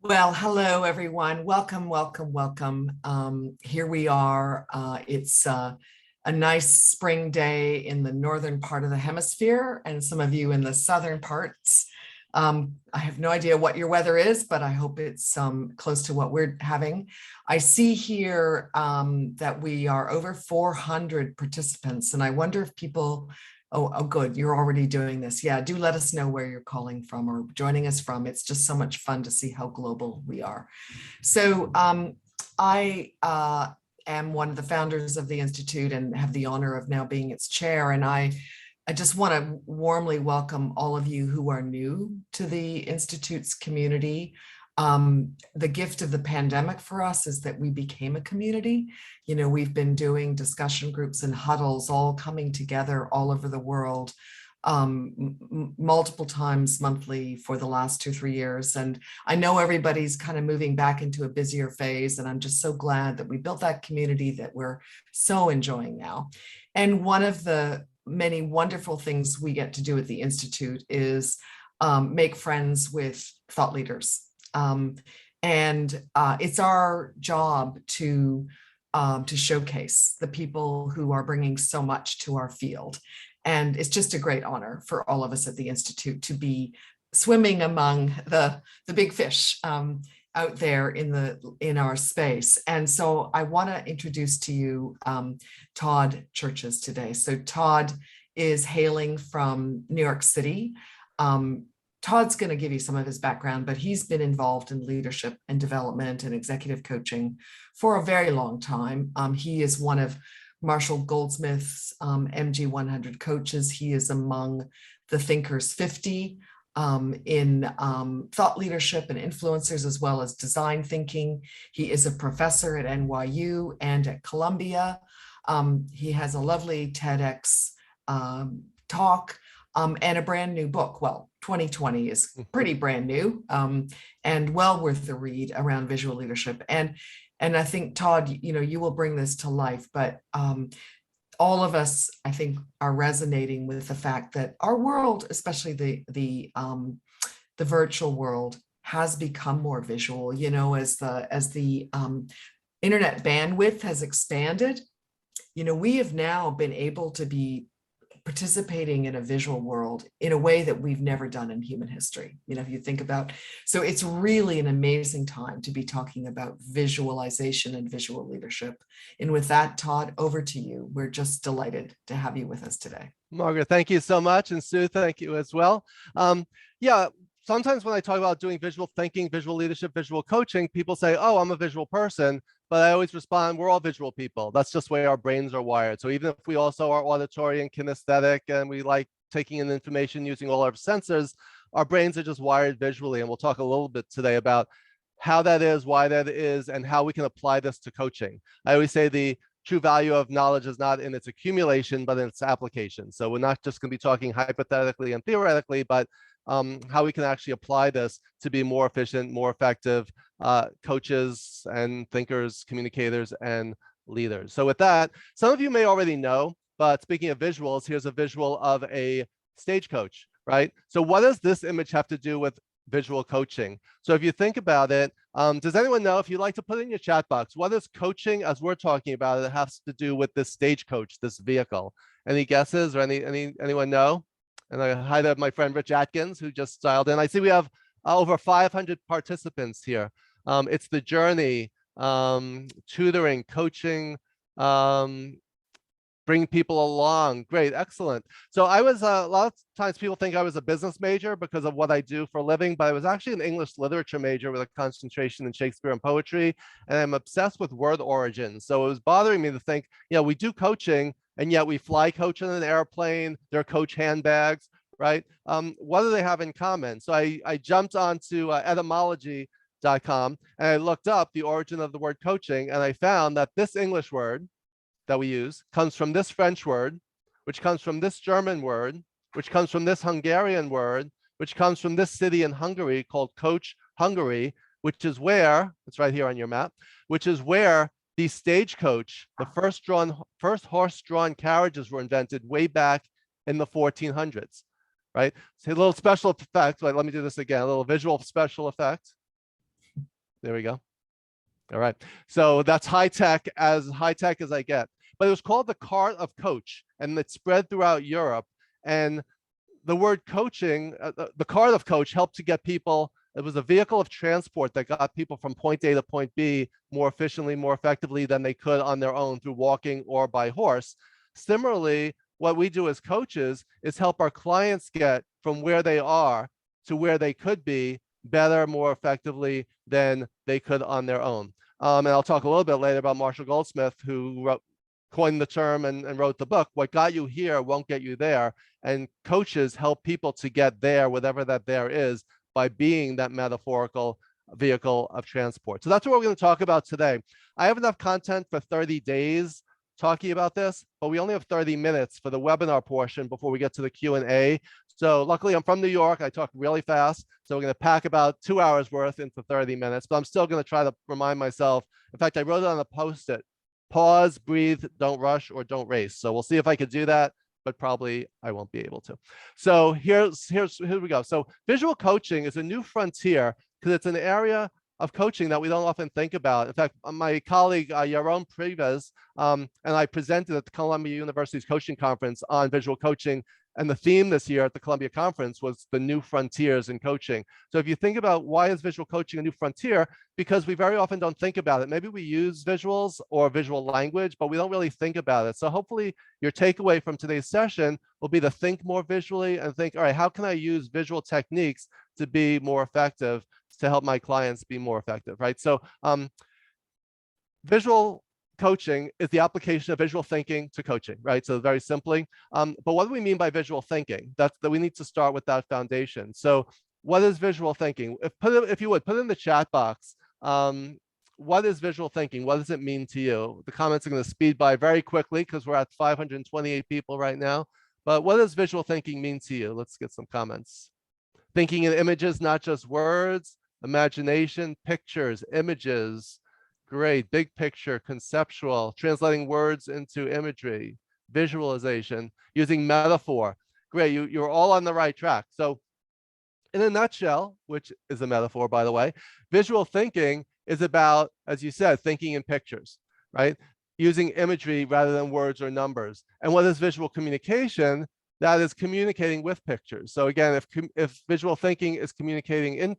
Well, hello, everyone. Welcome, welcome, welcome. Here we are. It's a nice spring day in the northern part of the hemisphere, and some of you in the southern parts. I have no idea what your weather is, but I hope it's close to what we're having. I see here that we are over 400 participants, and I wonder if people Oh, good. You're already doing this. Yeah, do let us know where you're calling from or joining us from. It's just so much fun to see how global we are. So I am one of the founders of the Institute and have the honor of now being its chair. And I just want to warmly welcome all of you who are new to the Institute's community. The gift of the pandemic for us is that we became a community. You know, we've been doing discussion groups and huddles all coming together all over the world multiple times monthly for the last 2-3 years. And I know everybody's kind of moving back into a busier phase. And I'm just so glad that we built that community that we're so enjoying now. And one of the many wonderful things we get to do at the Institute is make friends with thought leaders. It's our job to showcase the people who are bringing so much to our field. And it's just a great honor for all of us at the Institute to be swimming among the big fish out there in our space. And so I want to introduce to you TODD CHERCHES today. So Todd is hailing from New York City. Todd's going to give you some of his background, but he's been involved in leadership and development and executive coaching for a very long time. He is one of Marshall Goldsmith's MG 100 coaches. He is among the Thinkers 50 in thought leadership and influencers, as well as design thinking. He is a professor at NYU and at Columbia. He has a lovely TEDx talk. And a brand new book. Well, 2020 is pretty brand new and well worth the read around visual leadership. And I think, Todd, you will bring this to life, but all of us, I think, are resonating with the fact that our world, especially the virtual world, has become more visual. You know, as the internet bandwidth has expanded, we have now been able to be participating in a visual world in a way that we've never done in human history. If you think about, so it's really an amazing time to be talking about visualization and visual leadership. And with that, Todd, over to you. We're just delighted to have you with us today. Margaret, thank you so much. And Sue, thank you as well. Yeah, sometimes when I talk about doing visual thinking, visual leadership, visual coaching, people say, oh, I'm a visual person. But I always respond, we're all visual people. That's just the way our brains are wired. So even if we also are auditory and kinesthetic and we like taking in information using all our senses, our brains are just wired visually. And we'll talk a little bit today about how that is, why that is, and how we can apply this to coaching. I always say the true value of knowledge is not in its accumulation, but in its application. So we're not just going to be talking hypothetically and theoretically, but how we can actually apply this to be more efficient, more effective coaches and thinkers, communicators, and leaders. So with that, some of you may already know, but speaking of visuals, here's a visual of a stagecoach, right? So what does this image have to do with visual coaching? So if you think about it, does anyone know, if you'd like to put it in your chat box, what is coaching as we're talking about it has to do with this stagecoach, this vehicle? Any guesses or anyone know? And I hi to my friend Rich Atkins, who just dialed in. I see we have over 500 participants here. It's the journey, tutoring, coaching, bring people along. Great, excellent. So I was, a lot of times people think I was a business major because of what I do for a living, but I was actually an English literature major with a concentration in Shakespeare and poetry, and I'm obsessed with word origins. So it was bothering me to think, we do coaching, and yet we fly coach in an airplane, they're coach handbags, right? What do they have in common? So I jumped onto etymology.com and I looked up the origin of the word coaching, and I found that this English word that we use comes from this French word, which comes from this German word, which comes from this Hungarian word, which comes from this city in Hungary called Koch, Hungary, which is where, it's right here on your map, which is where the stagecoach, the first horse-drawn carriages were invented way back in the 1400s, right? So a little special effect, let me do this again, a little visual special effect. There we go. All right. So that's high tech as I get. But it was called the Cart of Coach, and it spread throughout Europe. And the word coaching, the Cart of Coach helped to get people. It was a vehicle of transport that got people from point A to point B more efficiently, more effectively than they could on their own through walking or by horse. Similarly, what we do as coaches is help our clients get from where they are to where they could be better, more effectively than they could on their own. And I'll talk a little bit later about Marshall Goldsmith, who coined the term and wrote the book, What Got You Here Won't Get You There. And coaches help people to get there, whatever that there is, by being that metaphorical vehicle of transport. So that's what we're going to talk about today. I have enough content for 30 days talking about this, but we only have 30 minutes for the webinar portion before we get to the Q&A. So luckily I'm from New York. I talk really fast. So we're going to pack about 2 hours worth into 30 minutes, but I'm still going to try to remind myself. In fact, I wrote it on a Post-it: pause, breathe, don't rush, or don't race. So we'll see if I could do that, but probably I won't be able to. So here we go. So visual coaching is a new frontier because it's an area of coaching that we don't often think about. In fact, my colleague, Yaron Prives, and I presented at the Columbia University's coaching conference on visual coaching. And the theme this year at the Columbia conference was the new frontiers in coaching. So if you think about why is visual coaching a new frontier, because we very often don't think about it. Maybe we use visuals or visual language, but we don't really think about it. So hopefully your takeaway from today's session will be to think more visually and think, all right, how can I use visual techniques to be more effective, to help my clients be more effective, right? So visual coaching is the application of visual thinking to coaching, right? So very simply, but what do we mean by visual thinking? That we need to start with that foundation. So what is visual thinking? If you would, put in the chat box, what is visual thinking? What does it mean to you? The comments are going to speed by very quickly because we're at 528 people right now. But what does visual thinking mean to you? Let's get some comments. Thinking in images, not just words, imagination, pictures, images. Great, big picture, conceptual, translating words into imagery, visualization, using metaphor. Great, you're all on the right track. So in a nutshell, which is a metaphor, by the way, visual thinking is about, as you said, thinking in pictures, right? Using imagery rather than words or numbers. And what is visual communication? That is communicating with pictures. So again, if visual thinking is communicating in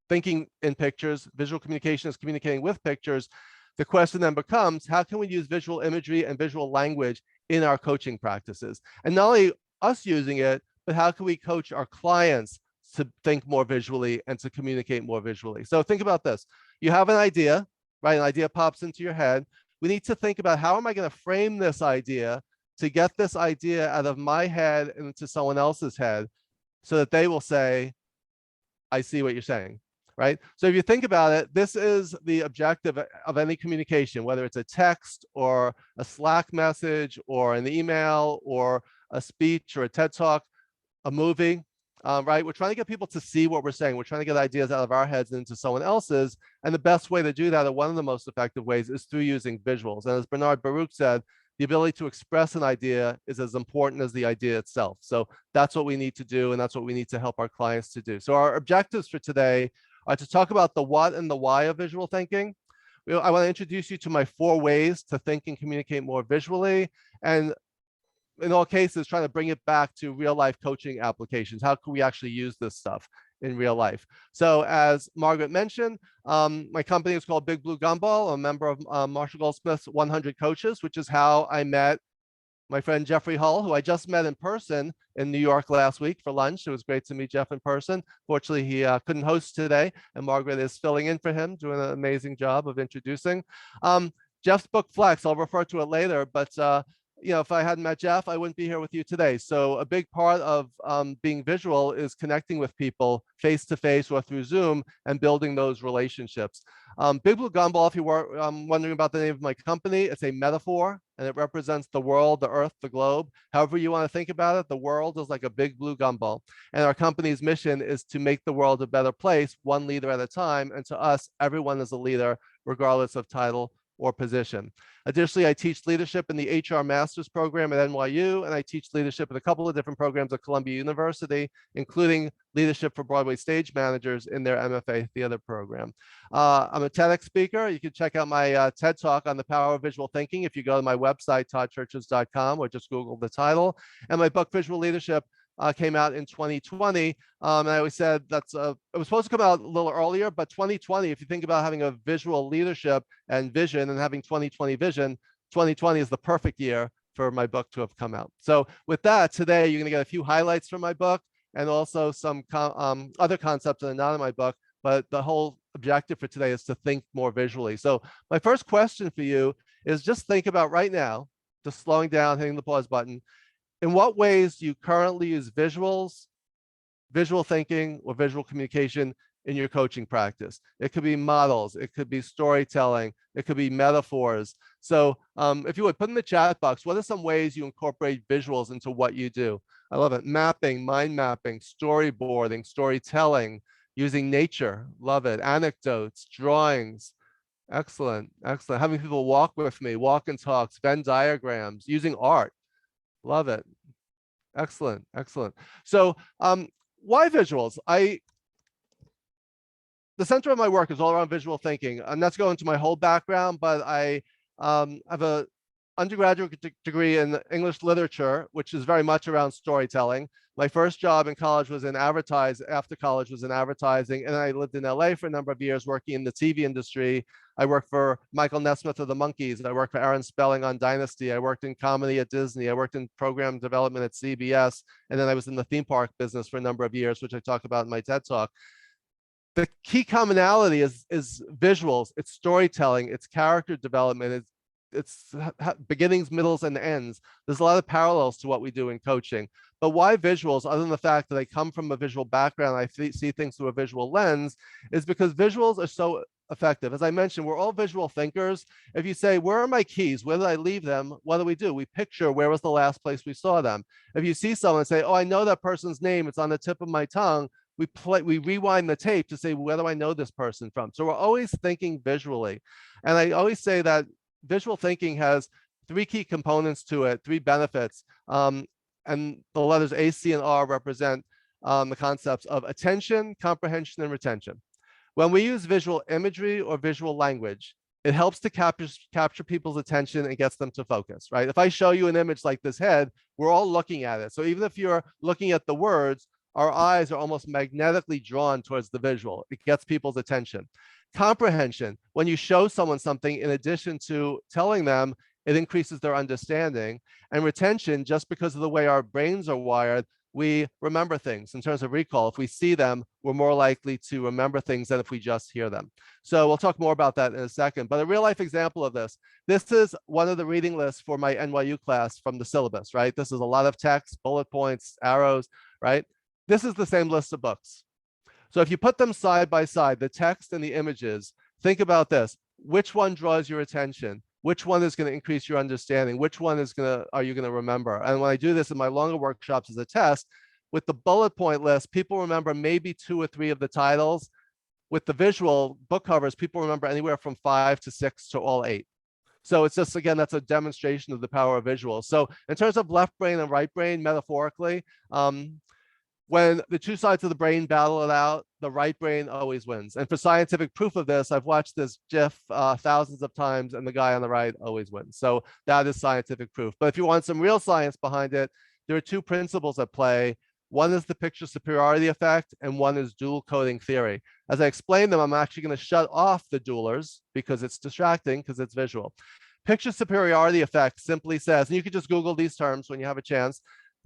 thinking in pictures, visual communication is communicating with pictures, the question then becomes, how can we use visual imagery and visual language in our coaching practices? And not only us using it, but how can we coach our clients to think more visually and to communicate more visually? So think about this. You have an idea, right? An idea pops into your head. We need to think about, how am I going to frame this idea to get this idea out of my head and into someone else's head so that they will say, I see what you're saying, right? So if you think about it, this is the objective of any communication, whether it's a text or a Slack message or an email or a speech or a TED Talk, a movie, right? We're trying to get people to see what we're saying. We're trying to get ideas out of our heads into someone else's. And the best way to do that, or one of the most effective ways, is through using visuals. And as Bernard Baruch said, the ability to express an idea is as important as the idea itself. So that's what we need to do, and that's what we need to help our clients to do. So our objectives for today are to talk about the what and the why of visual thinking. I want to introduce you to my 4 ways to think and communicate more visually. And in all cases, trying to bring it back to real life coaching applications. How can we actually use this stuff in real life? So as Margaret mentioned, my company is called Big Blue Gumball. I'm a member of Marshall Goldsmith's 100 Coaches, which is how I met my friend Jeffrey Hull, who I just met in person in New York last week for lunch. It was great to meet Jeff in person. Fortunately, he couldn't host today, and Margaret is filling in for him, doing an amazing job of introducing. Jeff's book Flex, I'll refer to it later, but you know, if I hadn't met Jeff, I wouldn't be here with you today. So a big part of being visual is connecting with people face to face or through Zoom and building those relationships. Big Blue Gumball, if you were wondering about the name of my company, it's a metaphor and it represents the world, the earth, the globe. However you want to think about it, the world is like a big blue gumball. And our company's mission is to make the world a better place, one leader at a time. And to us, everyone is a leader, regardless of title or position. Additionally, I teach leadership in the HR Master's program at NYU, and I teach leadership in a couple of different programs at Columbia University, including leadership for Broadway stage managers in their MFA theater program. I'm a TEDx speaker. You can check out my TED Talk on the power of visual thinking if you go to my website, toddchurches.com, or just Google the title. And my book, Visual Leadership, came out in 2020. And I always said it was supposed to come out a little earlier, but 2020, if you think about having a visual leadership and vision and having 2020 vision, 2020 is the perfect year for my book to have come out. So with that, today, you're gonna get a few highlights from my book and also some other concepts that are not in my book, but the whole objective for today is to think more visually. So my first question for you is just think about right now, just slowing down, hitting the pause button. In what ways do you currently use visuals, visual thinking, or visual communication in your coaching practice? It could be models, it could be storytelling, it could be metaphors. So if you would put in the chat box, what are some ways you incorporate visuals into what you do? I love it. Mapping, mind mapping, storyboarding, storytelling, using nature, love it. Anecdotes, drawings, excellent, excellent. Having people walk with me, walk and talks, Venn diagrams, using art. Love it. Excellent, excellent. So why visuals? The center of my work is all around visual thinking, and that's going into my whole background, but I have a undergraduate degree in English literature, which is very much around storytelling. My first job in college was in after college was in advertising, and I lived in LA for a number of years working in the TV industry. I worked for Michael Nesmith of the Monkees. I worked for Aaron Spelling on Dynasty. I worked in comedy at Disney. I worked in program development at CBS. And then I was in the theme park business for a number of years, which I talk about in my TED Talk. The key commonality is visuals, it's storytelling, it's character development, it's beginnings, middles, and ends. There's a lot of parallels to what we do in coaching. But why visuals, other than the fact that I come from a visual background, I see things through a visual lens, is because visuals are so effective. As I mentioned, we're all visual thinkers. If you say, where are my keys? Where did I leave them? What do? We picture where was the last place we saw them. If you see someone say, oh, I know that person's name, it's on the tip of my tongue, we rewind the tape to say, where do I know this person from? So we're always thinking visually. And I always say that visual thinking has three key components to it, three benefits. And the letters A, C, and R represent the concepts of attention, comprehension, and retention. When we use visual imagery or visual language, it helps to capture people's attention and gets them to focus, right? If I show you an image like this head, we're all looking at it. So even if you're looking at the words, our eyes are almost magnetically drawn towards the visual. It gets people's attention. Comprehension, when you show someone something, in addition to telling them, it increases their understanding. And retention, just because of the way our brains are wired, we remember things in terms of recall. If we see them, we're more likely to remember things than if we just hear them. So we'll talk more about that in a second. But a real life example of this is one of the reading lists for my NYU class from the syllabus, right? This is a lot of text, bullet points, arrows, right? This is the same list of books. So if you put them side by side, the text and the images, think about this. Which one draws your attention? Which one is going to increase your understanding? Which one are you going to remember? And when I do this in my longer workshops as a test, with the bullet point list, people remember maybe 2 or 3 of the titles. With the visual book covers, people remember anywhere from 5 to 6 to all 8. So it's just, again, that's a demonstration of the power of visuals. So in terms of left brain and right brain, metaphorically, when the two sides of the brain battle it out, the right brain always wins. And for scientific proof of this, I've watched this GIF thousands of times, and the guy on the right always wins. So that is scientific proof. But if you want some real science behind it, there are 2 principles at play. One is the picture superiority effect, and one is dual coding theory. As I explain them, I'm actually going to shut off the dualers because it's distracting, because it's visual. Picture superiority effect simply says, and you can just Google these terms when you have a chance.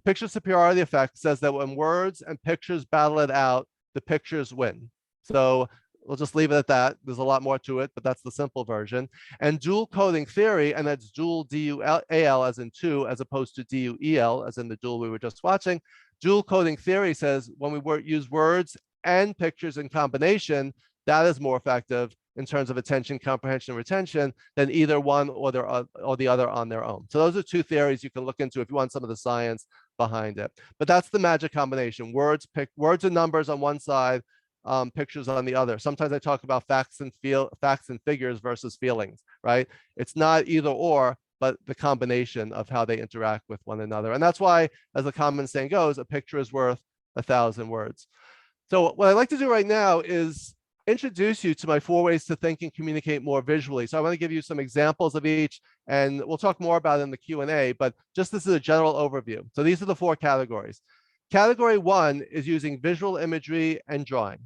Picture superiority effect says that when words and pictures battle it out, the pictures win. So we'll just leave it at that. There's a lot more to it, but that's the simple version. And dual coding theory, and that's dual, D-U-A-L as in 2, as opposed to D-U-E-L as in the dual we were just watching. Dual coding theory says when we use words and pictures in combination, that is more effective in terms of attention, comprehension, and retention than either one or the other on their own. So those are 2 theories you can look into if you want some of the science behind it. But that's the magic combination. Words and numbers on one side, pictures on the other. Sometimes I talk about facts and figures versus feelings, right? It's not either or, but the combination of how they interact with one another. And that's why, as the common saying goes, a picture is worth 1,000 words. So what I'd like to do right now is introduce you to my 4 ways to think and communicate more visually. So I want to give you some examples of each, and we'll talk more about it in the Q&A, but just this is a general overview. So these are the 4 categories. Category 1 is using visual imagery and drawing.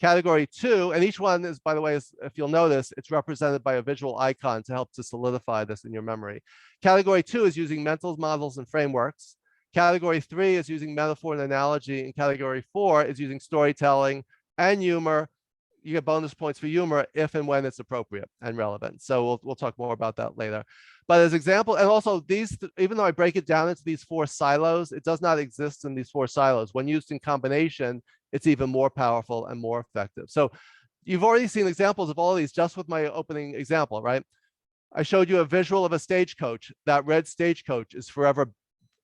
Category 2, and each one is, by the way, if you'll notice, it's represented by a visual icon to help to solidify this in your memory. Category 2 is using mental models and frameworks. Category 3 is using metaphor and analogy, and category 4 is using storytelling and humor. You get bonus points for humor if and when it's appropriate and relevant. So we'll talk more about that later. But as example, and also these, even though I break it down into these 4 silos, it does not exist in these 4 silos. When used in combination, it's even more powerful and more effective. So you've already seen examples of all of these just with my opening example, right? I showed you a visual of a stagecoach. That red stagecoach is forever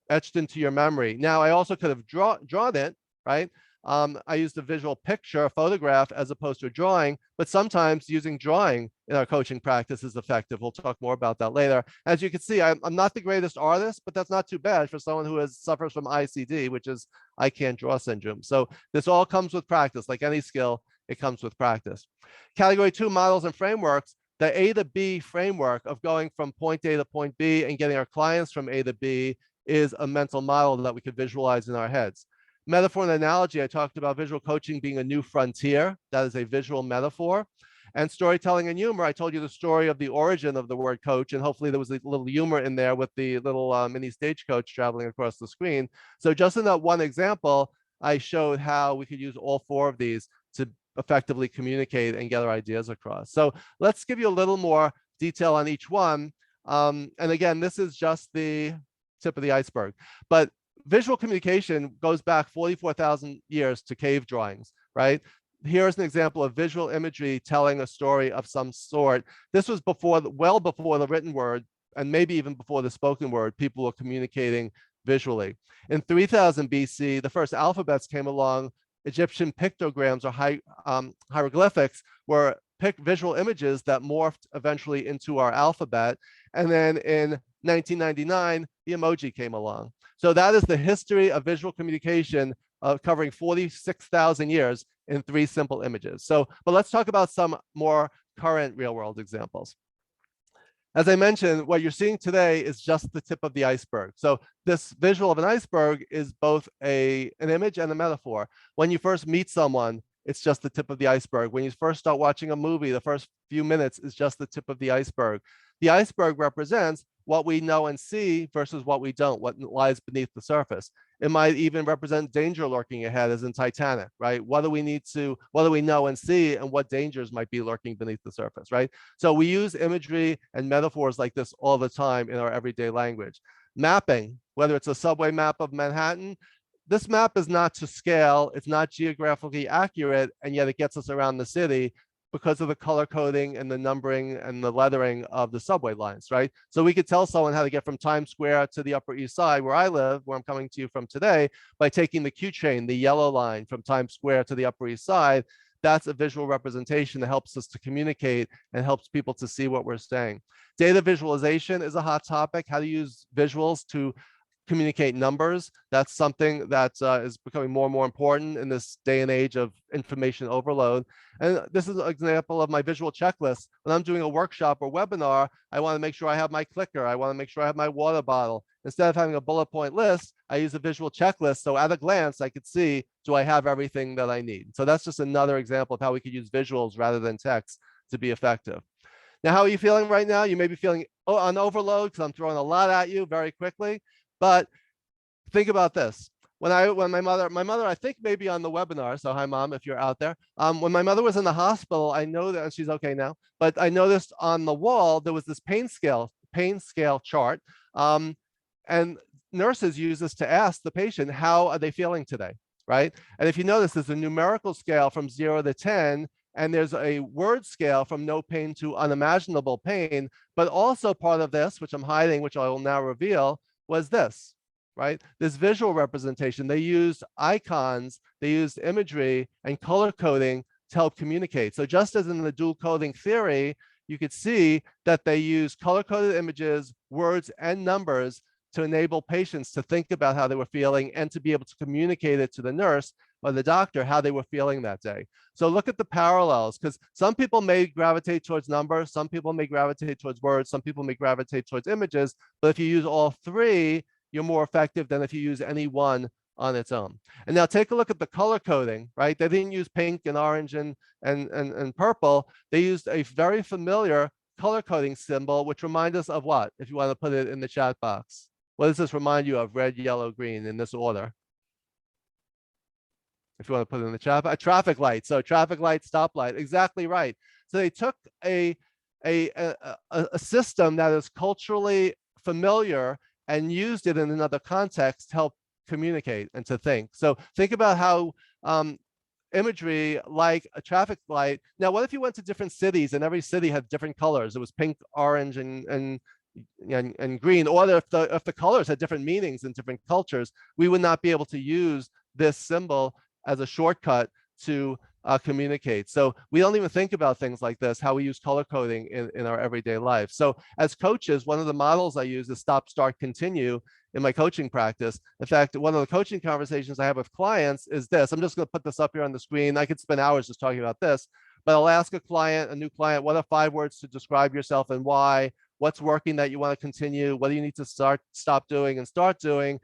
etched into your memory. Now, I also could have drawn it, right? I used a visual picture, a photograph, as opposed to a drawing, but sometimes using drawing in our coaching practice is effective. We'll talk more about that later. As you can see, I'm not the greatest artist, but that's not too bad for someone who suffers from ICD, which is I can't draw syndrome. So this all comes with practice. Like any skill, it comes with practice. Category 2, models and frameworks. The A to B framework of going from point A to point B and getting our clients from A to B is a mental model that we could visualize in our heads. Metaphor and analogy, I talked about visual coaching being a new frontier. That is a visual metaphor. And storytelling and humor, I told you the story of the origin of the word coach, and hopefully there was a little humor in there with the little mini stagecoach traveling across the screen. So just in that one example, I showed how we could use all 4 of these to effectively communicate and get our ideas across. So let's give you a little more detail on each one. And again, this is just the tip of the iceberg. But visual communication goes back 44,000 years to cave drawings, right? Here's an example of visual imagery telling a story of some sort. This was well before the written word, and maybe even before the spoken word. People were communicating visually. In 3000 BC, the first alphabets came along. Egyptian pictograms or hieroglyphics were visual images that morphed eventually into our alphabet. And then in 1999, the emoji came along. So that is the history of visual communication covering 46,000 years in 3 simple images. So, but let's talk about some more current real world examples. As I mentioned, what you're seeing today is just the tip of the iceberg. So this visual of an iceberg is both an image and a metaphor. When you first meet someone, it's just the tip of the iceberg. When you first start watching a movie, the first few minutes is just the tip of the iceberg. The iceberg represents what we know and see versus what we don't, what lies beneath the surface. It might even represent danger lurking ahead, as in Titanic, right? What do we know and see, and what dangers might be lurking beneath the surface, right? So we use imagery and metaphors like this all the time in our everyday language. Mapping, whether it's a subway map of Manhattan, this map is not to scale, it's not geographically accurate, and yet it gets us around the city because of the color coding and the numbering and the lettering of the subway lines, right? So we could tell someone how to get from Times Square to the Upper East Side, where I live, where I'm coming to you from today, by taking the Q train, the yellow line from Times Square to the Upper East Side. That's a visual representation that helps us to communicate and helps people to see what we're saying. Data visualization is a hot topic. How to use visuals to communicate numbers. That's something that is becoming more and more important in this day and age of information overload. And this is an example of my visual checklist. When I'm doing a workshop or webinar, I want to make sure I have my clicker. I want to make sure I have my water bottle. Instead of having a bullet point list, I use a visual checklist. So at a glance, I could see, do I have everything that I need? So that's just another example of how we could use visuals rather than text to be effective. Now, how are you feeling right now? You may be feeling on overload because I'm throwing a lot at you very quickly. But think about this. When my mother, I think maybe on the webinar, so hi mom, if you're out there. When my mother was in the hospital, I know that, and she's okay now, but I noticed on the wall, there was this pain scale chart. And nurses use this to ask the patient, how are they feeling today, right? And if you notice, there's a numerical scale from 0 to 10, and there's a word scale from no pain to unimaginable pain. But also part of this, which I'm hiding, which I will now reveal, was this. right? This visual representation, they used icons, they used imagery and color coding to help communicate. So just as in the dual coding theory, you could see that they use color-coded images, words, and numbers to enable patients to think about how they were feeling and to be able to communicate it to the nurse or the doctor how they were feeling that day. So look at the parallels, because some people may gravitate towards numbers, some people may gravitate towards words, some people may gravitate towards images, but if you use all three, you're more effective than if you use any one on its own. And now take a look at the color coding, right? They didn't use pink and orange and purple. They used a very familiar color coding symbol, which reminds us of what? If you want to put it in the chat box. What does this remind you of? Red, yellow, green in this order. If you want to put it in the chat, a traffic light. So traffic light, stoplight, exactly right. So they took a system that is culturally familiar and used it in another context to help communicate and to think. So think about how imagery like a traffic light. Now, what if you went to different cities and every city had different colors? It was pink, orange, and green. Or if the colors had different meanings in different cultures, we would not be able to use this symbol as a shortcut to communicate. So we don't even think about things like this, how we use color coding in our everyday life. So as coaches, one of the models I use is stop, start, continue in my coaching practice. In fact, one of the coaching conversations I have with clients is this. I'm just going to put this up here on the screen. I could spend hours just talking about this, but I'll ask a new client, what are 5 words to describe yourself and why? What's working that you want to continue? What do you need to stop doing and start doing?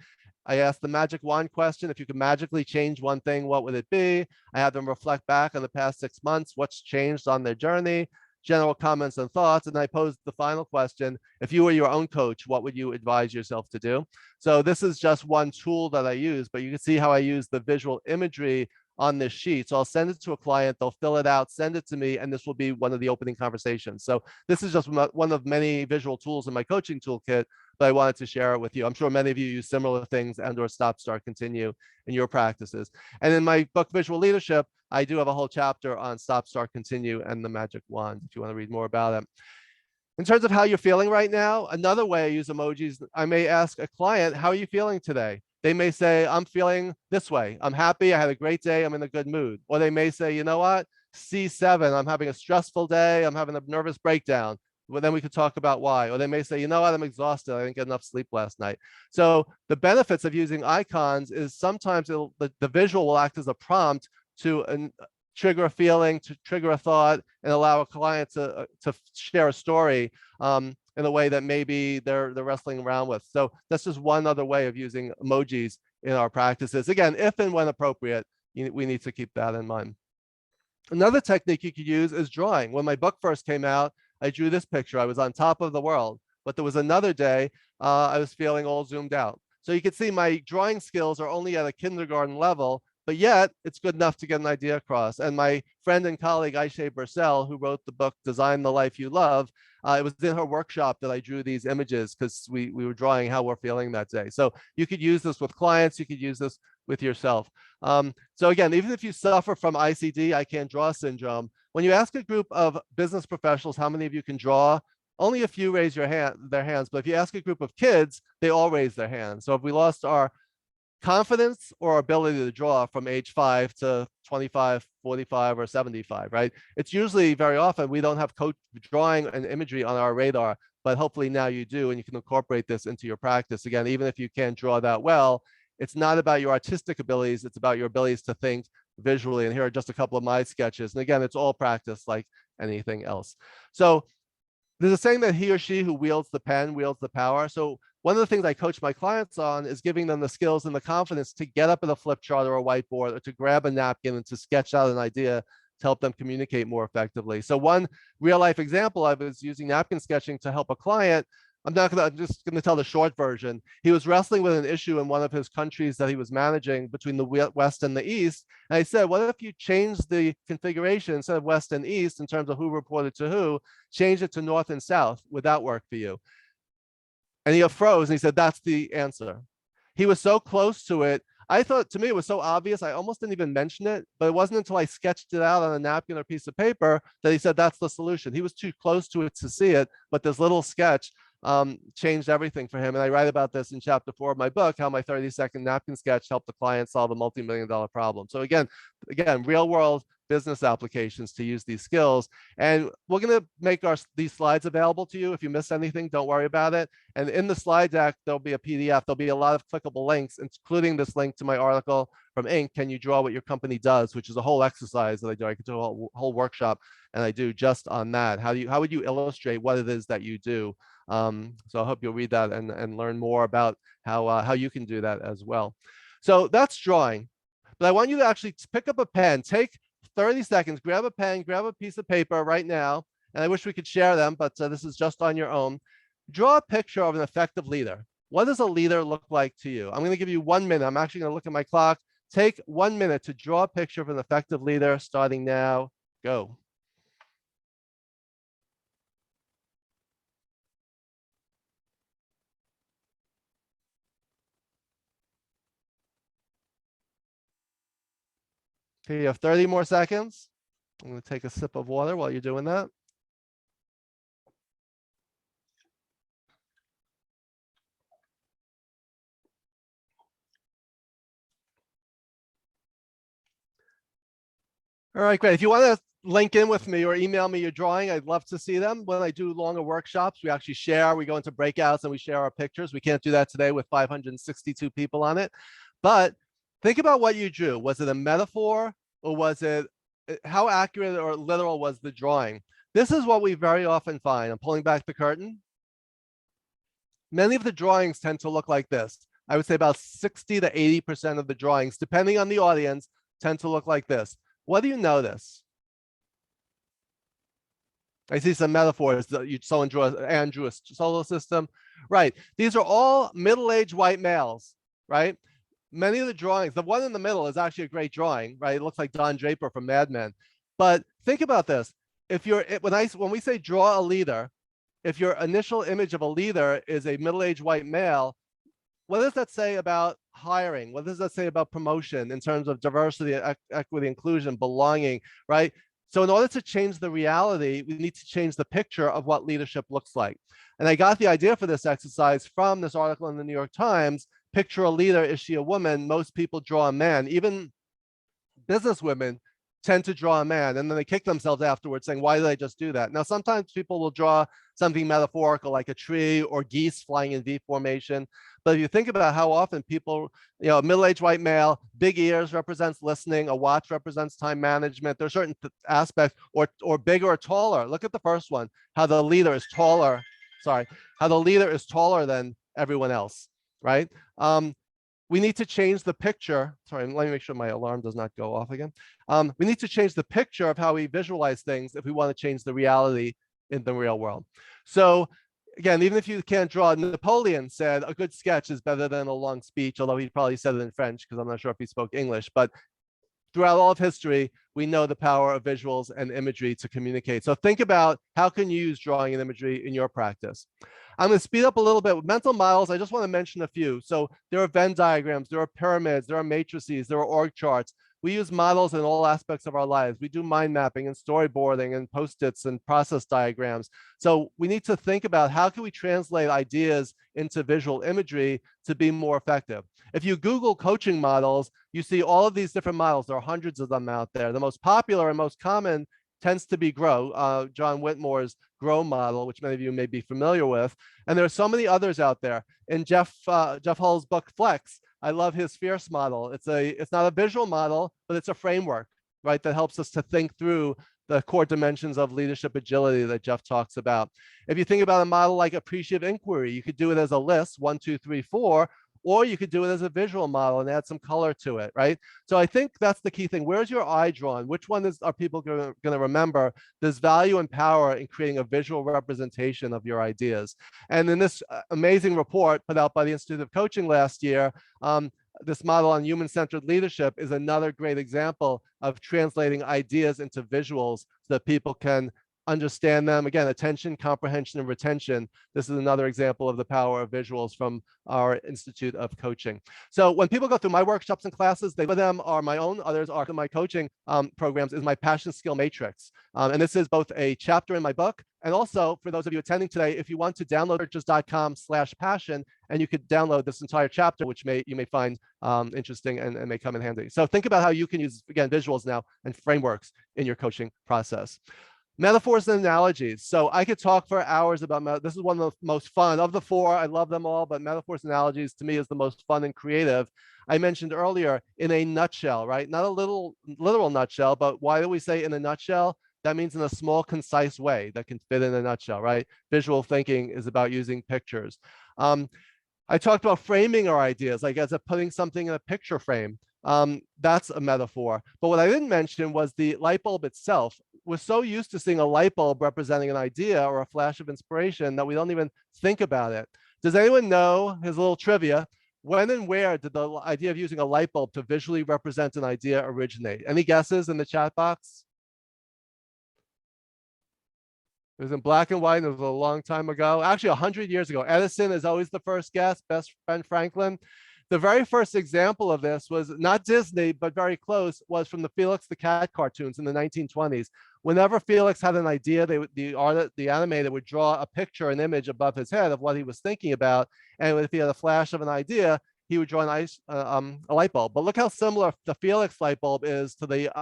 I ask the magic wand question. If you could magically change one thing, what would it be? I have them reflect back on the past 6 months, what's changed on their journey, general comments and thoughts. And I pose the final question. If you were your own coach, what would you advise yourself to do? So this is just one tool that I use, but you can see how I use the visual imagery on this sheet. So I'll send it to a client, they'll fill it out, send it to me, and this will be one of the opening conversations. So this is just one of many visual tools in my coaching toolkit, but I wanted to share it with you. I'm sure many of you use similar things and or stop, start, continue in your practices. And in my book, Visual Leadership, I do have a whole chapter on stop, start, continue and the magic wand, if you want to read more about it. In terms of how you're feeling right now, another way I use emojis, I may ask a client, how are you feeling today? They may say, I'm feeling this way. I'm happy. I had a great day. I'm in a good mood. Or they may say, you know what? C7, I'm having a stressful day. I'm having a nervous breakdown. Well, then we could talk about why. Or they may say, you know what? I'm exhausted. I didn't get enough sleep last night. So the benefits of using icons is sometimes the visual will act as a prompt to trigger a feeling, to trigger a thought, and allow a client to share a story in a way that maybe they're wrestling around with. So that's just one other way of using emojis in our practices. Again, if and when appropriate, we need to keep that in mind. Another technique you could use is drawing. When my book first came out, I drew this picture. I was on top of the world, but there was another day I was feeling all zoomed out. So you can see my drawing skills are only at a kindergarten level, but yet it's good enough to get an idea across. And my friend and colleague, Aisha Bursell, who wrote the book, Design the Life You Love, it was in her workshop that I drew these images because we were drawing how we're feeling that day. So you could use this with clients, you could use this with yourself. So again, even if you suffer from ICD, I can't draw syndrome, when you ask a group of business professionals how many of you can draw, only a few raise their hands, but if you ask a group of kids, they all raise their hands. So if we lost our confidence or ability to draw from age 5 to 25, 45, or 75, right? It's usually very often we don't have drawing and imagery on our radar, but hopefully now you do, and you can incorporate this into your practice. Again, even if you can't draw that well, it's not about your artistic abilities, it's about your abilities to think visually. And here are just a couple of my sketches. And again, it's all practice like anything else. So there's a saying that he or she who wields the pen wields the power. So one of the things I coach my clients on is giving them the skills and the confidence to get up at a flip chart or a whiteboard or to grab a napkin and to sketch out an idea to help them communicate more effectively. So one real life example, I was using napkin sketching to help a client. I'm just going to tell the short version. He was wrestling with an issue in one of his countries that he was managing between the West and the East. And I said, what if you change the configuration instead of West and East in terms of who reported to who, change it to North and South? Would that work for you? And he froze and he said, that's the answer. He was so close to it. I thought, to me, it was so obvious. I almost didn't even mention it, but it wasn't until I sketched it out on a napkin or piece of paper that he said, that's the solution. He was too close to it to see it, but this little sketch changed everything for him. And I write about this in chapter 4 of my book, how my 30-second napkin sketch helped the client solve a multi-million-dollar problem. So again, real world business applications to use these skills. And we're going to make these slides available to you. If you miss anything, don't worry about it. And in the slide deck, there'll be a PDF. There'll be a lot of clickable links, including this link to my article from Inc. Can You Draw What Your Company Does, which is a whole exercise that I do. I could do a whole workshop, and I do just on that. How would you illustrate what it is that you do? So I hope you'll read that and learn more about how you can do that as well. So that's drawing. But I want you to actually pick up a pen, take 30 seconds, grab a pen, grab a piece of paper right now. And I wish we could share them, but this is just on your own. Draw a picture of an effective leader. What does a leader look like to you? I'm going to give you 1 minute. I'm actually going to look at my clock. Take 1 minute to draw a picture of an effective leader, starting now. Go. Okay, you have 30 more seconds. I'm going to take a sip of water while you're doing that. All right, great. If you want to link in with me or email me your drawing, I'd love to see them. When I do longer workshops, we actually share, we go into breakouts and we share our pictures. We can't do that today with 562 people on it. But think about what you drew. Was it a metaphor, or was it, how accurate or literal was the drawing? This is what we very often find. I'm pulling back the curtain. Many of the drawings tend to look like this. I would say about 60 to 80% of the drawings, depending on the audience, tend to look like this. What do you notice? I see some metaphors that someone drew a solar system. Right. These are all middle-aged white males, right? Many of the drawings, the one in the middle is actually a great drawing, right? It looks like Don Draper from Mad Men. But think about this. If you're, when we say draw a leader, if your initial image of a leader is a middle-aged white male, what does that say about hiring? What does that say about promotion in terms of diversity, equity, inclusion, belonging, right? So in order to change the reality, we need to change the picture of what leadership looks like. And I got the idea for this exercise from this article in the New York Times. Picture a leader. Is she a woman? Most people draw a man. Even business women tend to draw a man, and then they kick themselves afterwards saying, why did I just do that? Now, sometimes people will draw something metaphorical like a tree or geese flying in V formation. But if you think about how often people, a middle-aged white male, big ears represents listening, a watch represents time management. There are certain aspects, or bigger or taller. Look at the first one, how the leader is taller. Sorry, how the leader is taller than everyone else, right? We need to change the picture. Sorry, let me make sure my alarm does not go off again. We need to change the picture of how we visualize things if we want to change the reality in the real world. So again, even if you can't draw, Napoleon said a good sketch is better than a long speech, although he probably said it in French because I'm not sure if he spoke English. But throughout all of history, we know the power of visuals and imagery to communicate. So think about how can you use drawing and imagery in your practice. I'm going to speed up a little bit with mental models. I just want to mention a few. So there are Venn diagrams, there are pyramids, there are matrices, there are org charts. We use models in all aspects of our lives. We do mind mapping and storyboarding and post-its and process diagrams. So we need to think about how can we translate ideas into visual imagery to be more effective. If you Google coaching models, you see all of these different models. There are hundreds of them out there. The most popular and most common tends to be GROW, John Whitmore's GROW model, which many of you may be familiar with. And there are so many others out there. In Jeff Hull's book, Flex, I love his FIERCE model. It's not a visual model, but it's a framework, right, that helps us to think through the core dimensions of leadership agility that Jeff talks about. If you think about a model like appreciative inquiry, you could do it as a list, 1, 2, 3, 4, or you could do it as a visual model and add some color to it, right? So I think that's the key thing. Where's your eye drawn? Which one are people going to remember? There's value and power in creating a visual representation of your ideas. And in this amazing report put out by the Institute of Coaching last year, this model on human-centered leadership is another great example of translating ideas into visuals so that people can understand them. Again, attention, comprehension, and retention. This is another example of the power of visuals from our Institute of Coaching. So when people go through my workshops and classes, some of them are my own, others are my coaching programs, is my passion skill matrix. And this is both a chapter in my book, and also for those of you attending today, if you want to download churches.com/passion, and you could download this entire chapter, which you may find interesting and may come in handy. So think about how you can use, again, visuals now and frameworks in your coaching process. Metaphors and analogies. So I could talk for hours about, this is one of the most fun of the four. I love them all, but metaphors and analogies to me is the most fun and creative. I mentioned earlier, in a nutshell, right? Not a literal nutshell, but why do we say in a nutshell? That means in a small, concise way that can fit in a nutshell, right? Visual thinking is about using pictures. I talked about framing our ideas, like as if putting something in a picture frame. That's a metaphor. But what I didn't mention was the light bulb itself. We're so used to seeing a light bulb representing an idea or a flash of inspiration that we don't even think about it. Does anyone know, here's a little trivia, when and where did the idea of using a light bulb to visually represent an idea originate? Any guesses in the chat box? It was in black and white, and it was a long time ago. Actually, 100 years ago. Edison is always the first guess, best friend Franklin. The very first example of this was not Disney, but very close, was from the Felix the Cat cartoons in the 1920s. Whenever Felix had an idea, the animator would draw a picture, an image above his head of what he was thinking about. And if he had a flash of an idea, he would draw a light bulb. But look how similar the Felix light bulb is to the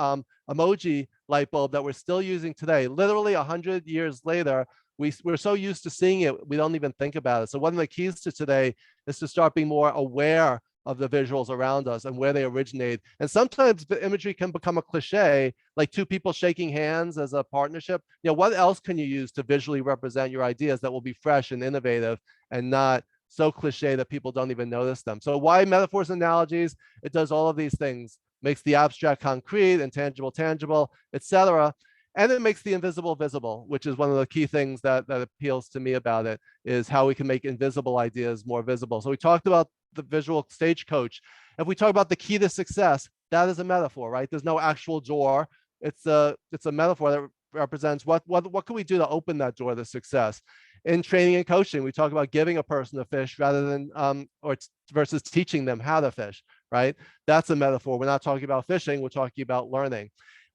emoji light bulb that we're still using today. Literally 100 years later, we're so used to seeing it, we don't even think about it. So one of the keys to today is to start being more aware of the visuals around us and where they originate. And sometimes the imagery can become a cliche, like two people shaking hands as a partnership. You know, what else can you use to visually represent your ideas that will be fresh and innovative and not so cliche that people don't even notice them? So why metaphors and analogies? It does all of these things, makes the abstract concrete, intangible tangible, etc. And it makes the invisible visible, which is one of the key things that appeals to me about it, is how we can make invisible ideas more visible. So we talked about the visual stagecoach. If we talk about the key to success, that is a metaphor, right? There's no actual door. It's a metaphor that represents what can we do to open that door to success. In training and coaching, we talk about giving a person a fish rather than versus teaching them how to fish, right? That's a metaphor. We're not talking about fishing, we're talking about learning.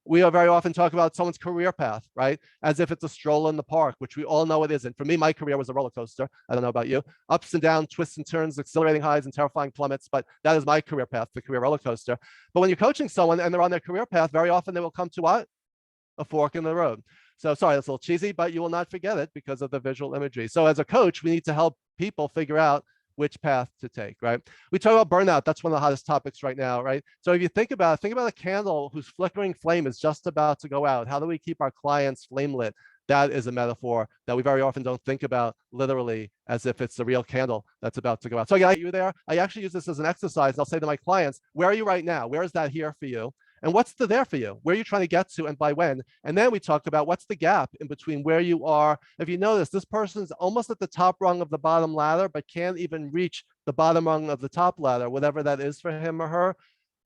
We very often talk about someone's career path, right? As if it's a stroll in the park, which we all know it isn't. For me, my career was a roller coaster. I don't know about you. Ups and downs, twists and turns, exhilarating highs and terrifying plummets, but that is my career path, the career roller coaster. But when you're coaching someone and they're on their career path, very often they will come to what? A fork in the road. So sorry, that's a little cheesy, but you will not forget it because of the visual imagery. So as a coach, we need to help people figure out which path to take, right? We talk about burnout. That's one of the hottest topics right now, right? So if you think about a candle whose flickering flame is just about to go out. How do we keep our clients flame lit? That is a metaphor that we very often don't think about literally as if it's the real candle that's about to go out. So again, you there, I actually use this as an exercise. And I'll say to my clients, where are you right now? Where is that here for you? And what's the there for you? Where are you trying to get to and by when? And then we talk about what's the gap in between where you are. If you notice, this person's almost at the top rung of the bottom ladder, but can't even reach the bottom rung of the top ladder, whatever that is for him or her.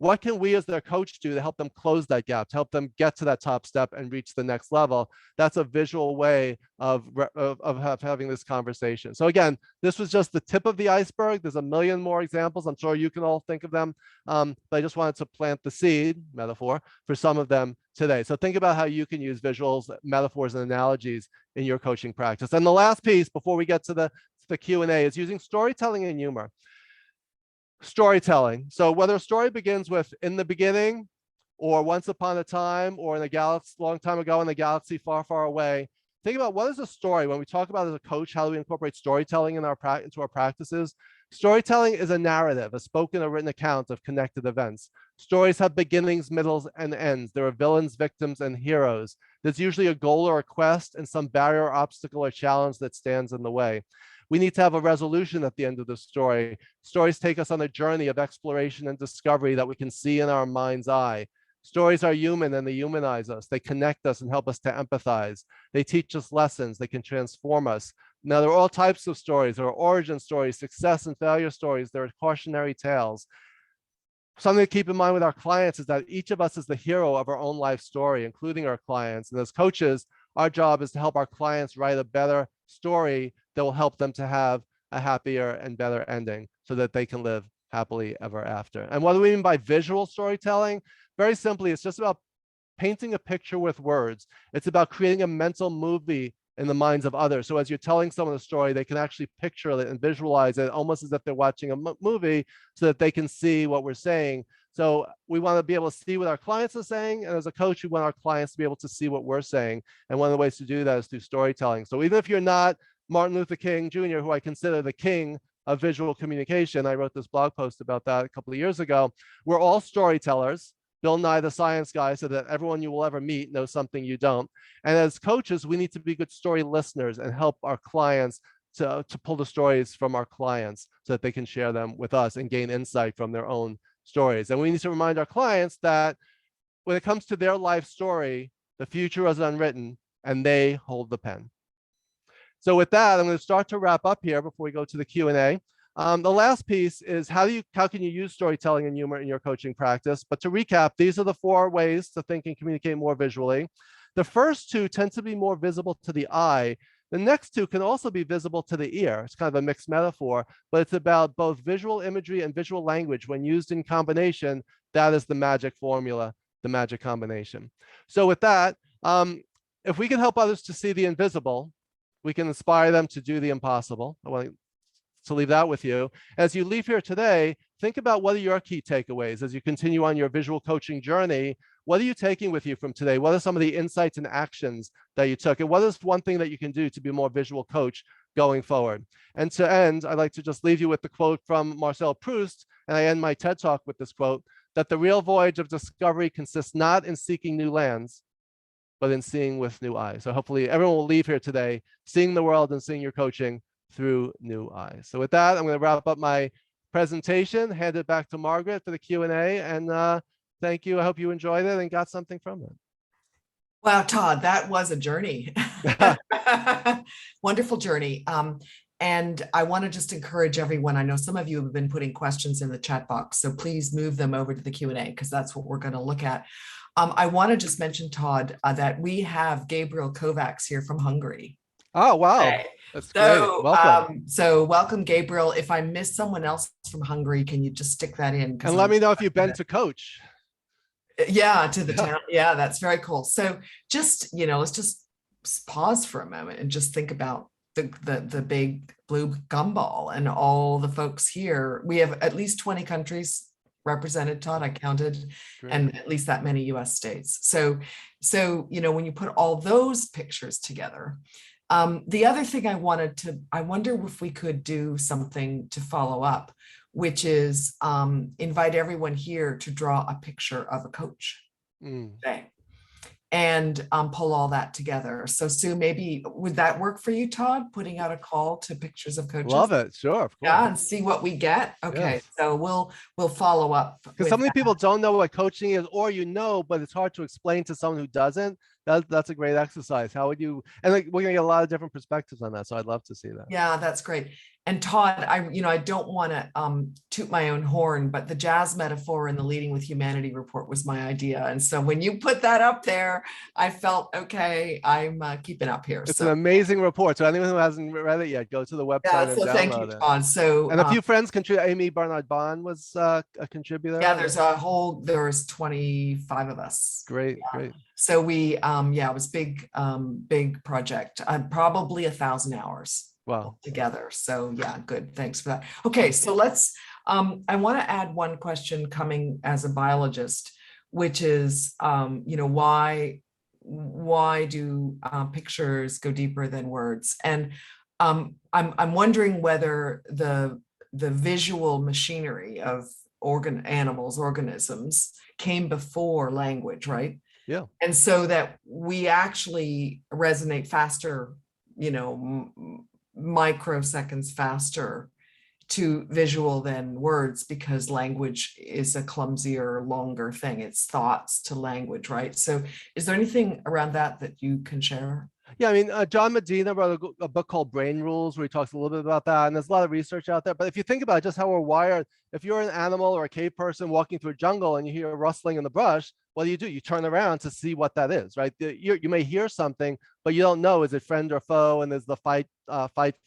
What can we as their coach do to help them close that gap, to help them get to that top step and reach the next level? That's a visual way of having this conversation. So again, this was just the tip of the iceberg. There's a million more examples. I'm sure you can all think of them, but I just wanted to plant the seed, metaphor, for some of them today. So think about how you can use visuals, metaphors, and analogies in your coaching practice. And the last piece before we get to the Q&A is using storytelling and humor. Storytelling. So whether a story begins with in the beginning or once upon a time or in a galaxy long time ago in a galaxy far, far away, think about what is a story. When we talk about as a coach, how do we incorporate storytelling into our practices? Storytelling is a narrative, a spoken or written account of connected events. Stories have beginnings, middles, and ends. There are villains, victims, and heroes. There's usually a goal or a quest and some barrier, obstacle, or challenge that stands in the way. We need to have a resolution at the end of the story. Stories take us on a journey of exploration and discovery that we can see in our mind's eye. Stories are human and they humanize us. They connect us and help us to empathize. They teach us lessons. They can transform us. Now, there are all types of stories. There are origin stories, success and failure stories. There are cautionary tales. Something to keep in mind with our clients is that each of us is the hero of our own life story, including our clients. And as coaches, Our job is to help our clients write a better story that will help them to have a happier and better ending so that they can live happily ever after. And what do we mean by visual storytelling? Very simply, it's just about painting a picture with words. It's about creating a mental movie in the minds of others. So as you're telling someone a story, they can actually picture it and visualize it almost as if they're watching a movie so that they can see what we're saying. So we want to be able to see what our clients are saying. And as a coach, we want our clients to be able to see what we're saying. And one of the ways to do that is through storytelling. So even if you're not Martin Luther King Jr., who I consider the king of visual communication, I wrote this blog post about that a couple of years ago, we're all storytellers. Bill Nye the Science Guy said that everyone you will ever meet knows something you don't. And as coaches, we need to be good story listeners and help our clients to pull the stories from our clients so that they can share them with us and gain insight from their own stories. And we need to remind our clients that when it comes to their life story, the future is unwritten and they hold the pen. So with that, I'm going to start to wrap up here before we go to the Q&A. The last piece is how can you use storytelling and humor in your coaching practice? But to recap, these are the 4 ways to think and communicate more visually. The first 2 tend to be more visible to the eye. The next 2 can also be visible to the ear. It's kind of a mixed metaphor, but it's about both visual imagery and visual language. When used in combination, that is the magic formula, the magic combination. So with that, if we can help others to see the invisible, we can inspire them to do the impossible. I want to leave that with you. As you leave here today, think about what are your key takeaways as you continue on your visual coaching journey. What are you taking with you from today? What are some of the insights and actions that you took? And what is one thing that you can do to be a more visual coach going forward? And to end, I'd like to just leave you with the quote from Marcel Proust, and I end my TED Talk with this quote, that the real voyage of discovery consists not in seeking new lands, but in seeing with new eyes. So hopefully everyone will leave here today seeing the world and seeing your coaching through new eyes. So with that, I'm going to wrap up my presentation, hand it back to Margaret for the Q&A, and thank you. I hope you enjoyed it and got something from it. Wow, Todd, that was a journey. Wonderful journey. And I want to just encourage everyone. I know some of you have been putting questions in the chat box, so please move them over to the Q&A because that's what we're going to look at. I want to just mention, Todd, that we have Gabriel Kovacs here from Hungary. Oh, wow. Okay. That's great. Welcome. So welcome, Gabriel. If I miss someone else from Hungary, can you just stick that in? And let me know if you've been to coach. Yeah, to the town. Yeah, that's very cool. So just, let's just pause for a moment and just think about the big blue gumball and all the folks here. We have at least 20 countries represented, Todd, I counted, Great. and at least that many US states. So, when you put all those pictures together, the other thing I wonder if we could do something to follow up, which is invite everyone here to draw a picture of a coach today and pull all that together. So Sue, maybe would that work for you, Todd, putting out a call to pictures of coaches? Love it. Sure. Of course. Yeah, and see what we get. Okay, yes. So we'll follow up. Because so many people don't know what coaching is, or but it's hard to explain to someone who doesn't. That's a great exercise. How would you, and we're gonna get a lot of different perspectives on that. So I'd love to see that. Yeah, that's great. And Todd, I don't want to toot my own horn, but the jazz metaphor in the Leading with Humanity report was my idea. And so when you put that up there, I felt, okay, I'm keeping up here. It's an amazing report. So anyone who hasn't read it yet, go to the website and download thank you, Todd. So, and a few friends contribute. Amy Bernard-Bond was a contributor. Yeah, there's 25 of us. Great, yeah. Great. So we, it was big project, probably 1,000 hours. Wow. Together. So yeah, good. Thanks for that. Okay, so let's, I want to add one question coming as a biologist, which is, why do pictures go deeper than words? And I'm wondering whether the visual machinery of organisms came before language, right? Yeah. And so that we actually resonate faster, microseconds faster to visual than words, because language is a clumsier, longer thing. It's thoughts to language, right? So is there anything around that you can share? Yeah, I mean, John Medina wrote a book called Brain Rules, where he talks a little bit about that. And there's a lot of research out there. But if you think about just how we're wired, if you're an animal or a cave person walking through a jungle and you hear a rustling in the brush, what do? You turn around to see what that is, right? You may hear something, but you don't know, is it friend or foe? And there's the fight,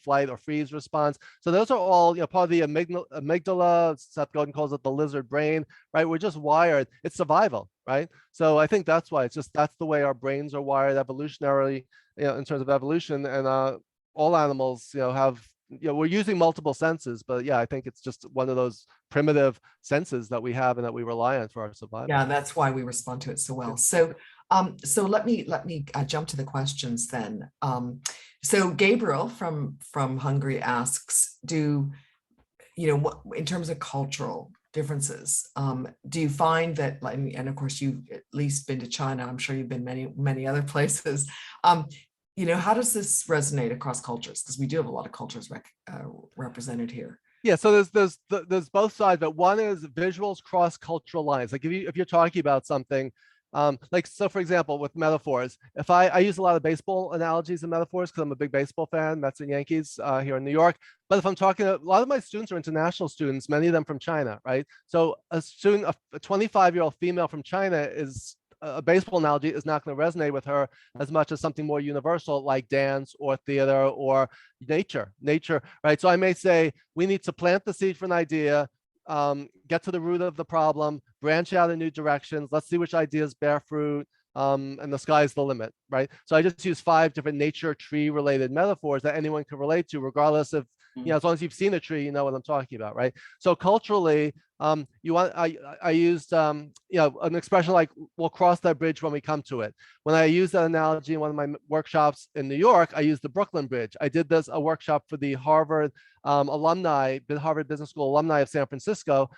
flight, or freeze response. So those are all, part of the amygdala. Seth Godin calls it the lizard brain, right? We're just wired. It's survival, right? So I think that's why that's the way our brains are wired evolutionarily, in terms of evolution. And all animals, have, we're using multiple senses, but yeah, I think it's just one of those primitive senses that we have and that we rely on for our survival. Yeah, that's why we respond to it so well. So, so let me jump to the questions then. So Gabriel from Hungary asks, in terms of cultural differences, do you find that, and of course you've at least been to China, I'm sure you've been many other places. How does this resonate across cultures? Because we do have a lot of cultures represented here. Yeah, so there's both sides, but one is visuals cross cultural lines. Like if you're talking about something, so for example, with metaphors, if I use a lot of baseball analogies and metaphors because I'm a big baseball fan, Mets and Yankees here in New York. But if I'm talking, a lot of my students are international students, many of them from China, right? So a 25-year-old female from China is, a baseball analogy is not going to resonate with her as much as something more universal like dance or theater or nature, right? So I may say, we need to plant the seed for an idea, get to the root of the problem, branch out in new directions. Let's see which ideas bear fruit, and the sky's the limit, right? So I just use 5 different nature tree related metaphors that anyone can relate to, regardless of, as long as you've seen a tree, you know what I'm talking about, right? So culturally, I used, an expression like, we'll cross that bridge when we come to it. When I used that analogy in one of my workshops in New York, I used the Brooklyn Bridge. I did a workshop for the Harvard Harvard Business School alumni of San Francisco.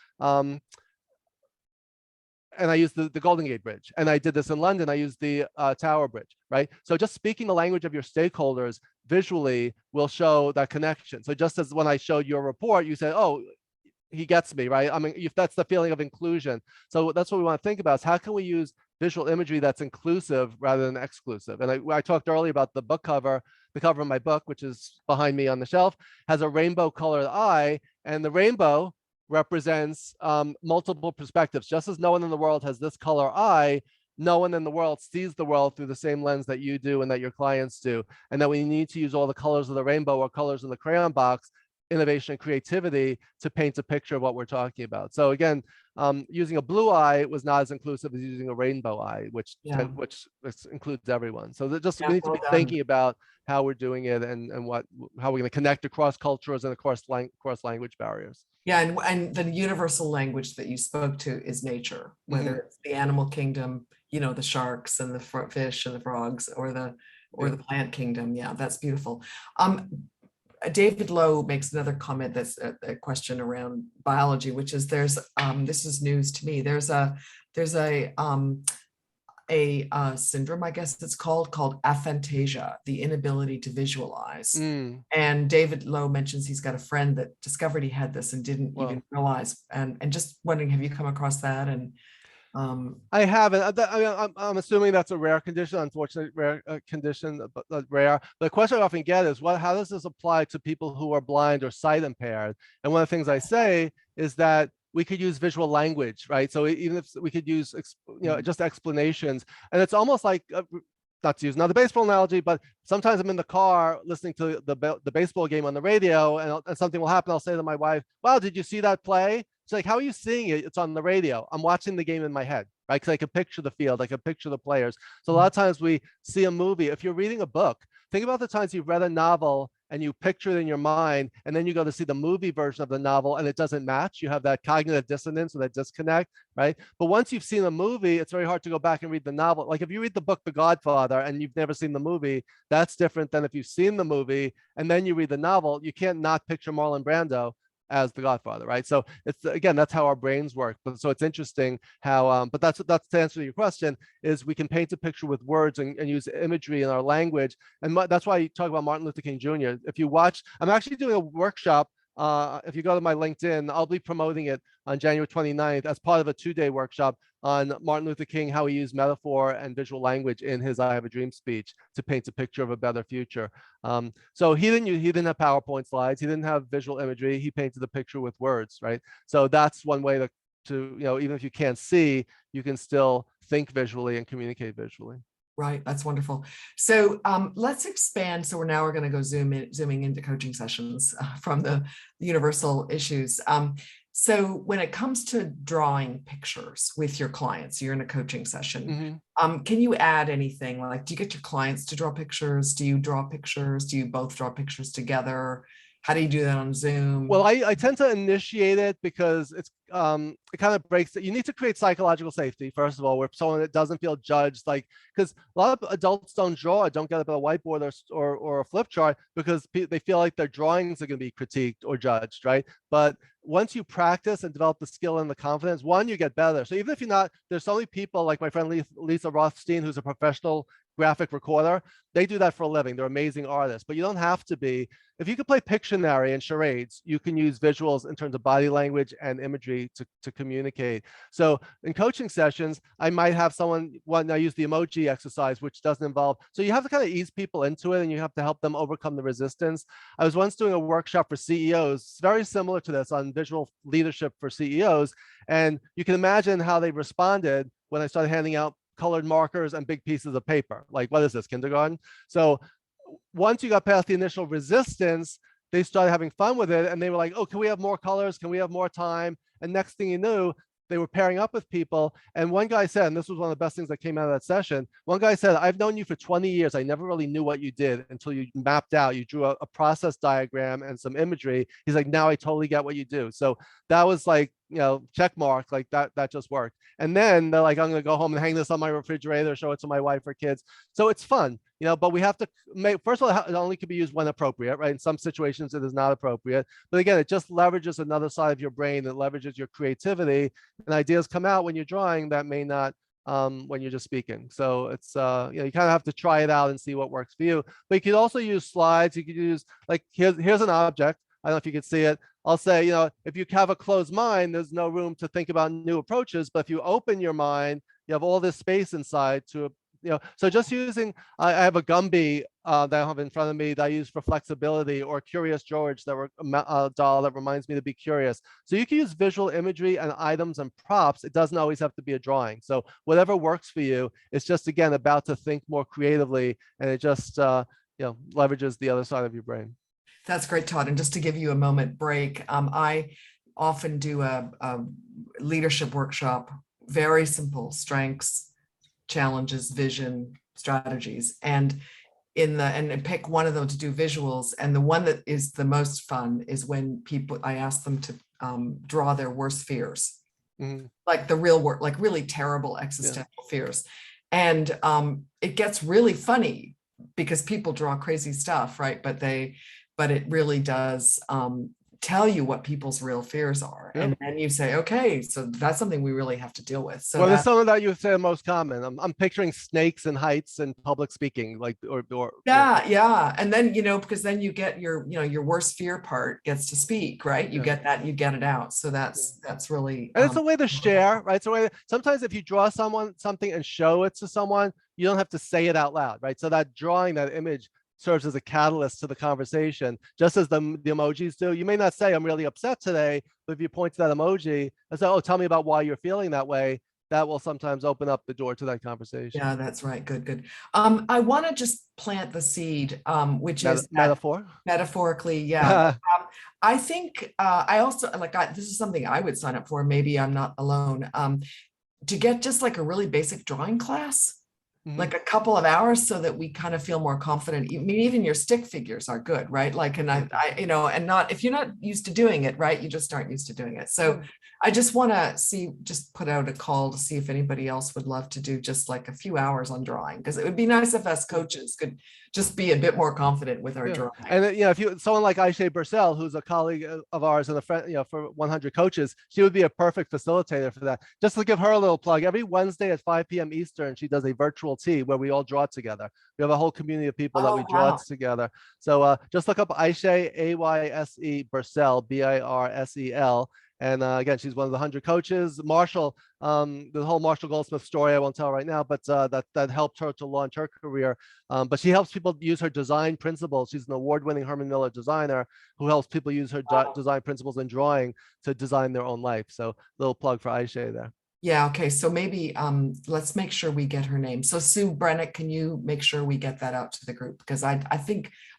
And I used the Golden Gate Bridge. And I did this in London. I used the Tower Bridge, right? So just speaking the language of your stakeholders visually will show that connection. So just as when I showed your report, you said, oh, he gets me, right? I mean, if that's the feeling of inclusion. So that's what we want to think about, is how can we use visual imagery that's inclusive rather than exclusive? And I talked earlier about the book cover. The cover of my book, which is behind me on the shelf, has a rainbow colored eye, and the rainbow represents multiple perspectives. Just as no one in the world has this color eye, no one in the world sees the world through the same lens that you do and that your clients do. And that we need to use all the colors of the rainbow or colors in the crayon box, innovation and creativity, to paint a picture of what we're talking about. So again, using a blue eye was not as inclusive as using a rainbow eye, which includes everyone. So we need to be thinking about how we're doing it and how we're going to connect across cultures and across language barriers. Yeah, and the universal language that you spoke to is nature, whether it's the animal kingdom, the sharks and the fish and the frogs, or the plant kingdom. Yeah, that's beautiful. David Lowe makes another comment that's a question around biology, which is this is news to me. There's a syndrome, I guess it's called aphantasia, the inability to visualize. And David Lowe mentions he's got a friend that discovered he had this and didn't even realize. And just wondering, have you come across that? And I haven't. I'm assuming that's a rare condition, unfortunately, rare condition, but rare. The question I often get is, how does this apply to people who are blind or sight impaired? And one of the things I say is that we could use visual language, right? So even if we could use, just explanations, and it's almost like, not to use another baseball analogy, but sometimes I'm in the car listening to the baseball game on the radio, and something will happen. I'll say to my wife, wow, did you see that play? She's like, how are you seeing it? It's on the radio. I'm watching the game in my head, right? Because I can picture the field, I can picture the players. So a lot of times we see a movie. If you're reading a book, think about the times you've read a novel and you picture it in your mind, and then you go to see the movie version of the novel and it doesn't match. You have that cognitive dissonance or that disconnect, right? But once you've seen a movie, it's very hard to go back and read the novel. Like if you read the book The Godfather and you've never seen the movie, that's different than if you've seen the movie and then you read the novel. You can't not picture Marlon Brando as the Godfather, right? So it's, again, that's how our brains work. But so it's interesting how, but that's to answer your question, is we can paint a picture with words and use imagery in our language. And that's why you talk about Martin Luther King Jr. If you watch, I'm actually doing a workshop. If you go to my LinkedIn, I'll be promoting it on January 29th as part of a 2-day workshop on Martin Luther King, how he used metaphor and visual language in his I Have a Dream speech to paint a picture of a better future. So he didn't have PowerPoint slides. He didn't have visual imagery. He painted the picture with words, right? So that's one way to even if you can't see, you can still think visually and communicate visually. Right, that's wonderful. So let's expand. So we're going to go zooming into coaching sessions from the universal issues. So when it comes to drawing pictures with your clients, you're in a coaching session. Can you add anything? Like, do you get your clients to draw pictures? Do you draw pictures? Do you both draw pictures together? How do you do that on Zoom? Well, I tend to initiate it because it kind of breaks it. You need to create psychological safety, first of all, where someone that doesn't feel judged, like, because a lot of adults don't draw, don't get up at a whiteboard or a flip chart because they feel like their drawings are going to be critiqued or judged, right? But once you practice and develop the skill and the confidence, one, you get better. So even if you're not, there's so many people like my friend Lisa Rothstein, who's a professional graphic recorder. They do that for a living. They're amazing artists, but you don't have to be. If you could play Pictionary and charades, you can use visuals in terms of body language and imagery to communicate. So in coaching sessions, I might have someone, I use the emoji exercise, which doesn't involve, so you have to kind of ease people into it and you have to help them overcome the resistance. I was once doing a workshop for CEOs, very similar to this, on visual leadership for CEOs. And you can imagine how they responded when I started handing out colored markers and big pieces of paper. Like, what is this, kindergarten? So once you got past the initial resistance, they started having fun with it. And they were like, oh, can we have more colors? Can we have more time? And next thing you knew, they were pairing up with people. And one guy said, and this was one of the best things that came out of that session, one guy said, I've known you for 20 years. I never really knew what you did until you mapped out, you drew a process diagram and some imagery. He's like, now I totally get what you do. So that was like, check mark, like that just worked. And then they're like, I'm going to go home and hang this on my refrigerator, show it to my wife or kids. So it's fun, but we have to make, first of all, it only can be used when appropriate, right? In some situations, it is not appropriate. But again, it just leverages another side of your brain. It leverages your creativity, and ideas come out when you're drawing that may not when you're just speaking. So it's, you kind of have to try it out and see what works for you. But you could also use slides. You could use, like, here's an object. I don't know if you can see it. I'll say, if you have a closed mind, there's no room to think about new approaches. But if you open your mind, you have all this space inside to, so just using, I have a Gumby that I have in front of me that I use for flexibility, or Curious George, that were a doll that reminds me to be curious. So you can use visual imagery and items and props. It doesn't always have to be a drawing. So whatever works for you, it's just, again, about to think more creatively, and it just, leverages the other side of your brain. That's great, Todd. And just to give you a moment break, I often do a leadership workshop, very simple: strengths, challenges, vision, strategies, and pick one of them to do visuals. And the one that is the most fun is when I ask them to draw their worst fears, like the real work, like really terrible existential fears. And it gets really funny because people draw crazy stuff, right? But it really does tell you what people's real fears are. Yep. And then you say, okay, so that's something we really have to deal with. So well, there's some of that you would say most common. I'm picturing snakes and heights and public speaking, like, or yeah. And then, because then you get your worst fear part gets to speak, right? You get that, you get it out. So that's really, and it's a way to share, right? So sometimes if you draw something and show it to someone, you don't have to say it out loud, right? So that drawing, that image, serves as a catalyst to the conversation, just as the emojis do. You may not say, I'm really upset today, but if you point to that emoji and say, oh, tell me about why you're feeling that way, that will sometimes open up the door to that conversation. Yeah, that's right. Good. I want to just plant the seed, which is metaphorically. Yeah. I think I also, this is something I would sign up for. Maybe I'm not alone. To get just like a really basic drawing class. Like a couple of hours, so that we kind of feel more confident. I mean, even your stick figures are good, right? Like, and I and not, if you're not used to doing it, right, you just aren't used to doing it. So I just want to just put out a call to see if anybody else would love to do just like a few hours on drawing, because it would be nice if us coaches could just be a bit more confident with our drawing. And if someone like Aisha Bursell, who's a colleague of ours and a friend, for 100 coaches, she would be a perfect facilitator for that. Just to give her a little plug, every Wednesday at 5 p.m. Eastern, she does a virtual tea where we all draw together. We have a whole community of people that we draw together. So just look up Aisha, Ayse Bursell, Birsel, And again, she's one of the 100 coaches. Marshall, the whole Marshall Goldsmith story, I won't tell right now, but that helped her to launch her career. But she helps people use her design principles. She's an award-winning Herman Miller designer who helps people use her design principles in drawing to design their own life. So little plug for Aisha there. Yeah, okay. So maybe let's make sure we get her name. So Sue Brennick, can you make sure we get that out to the group? Because I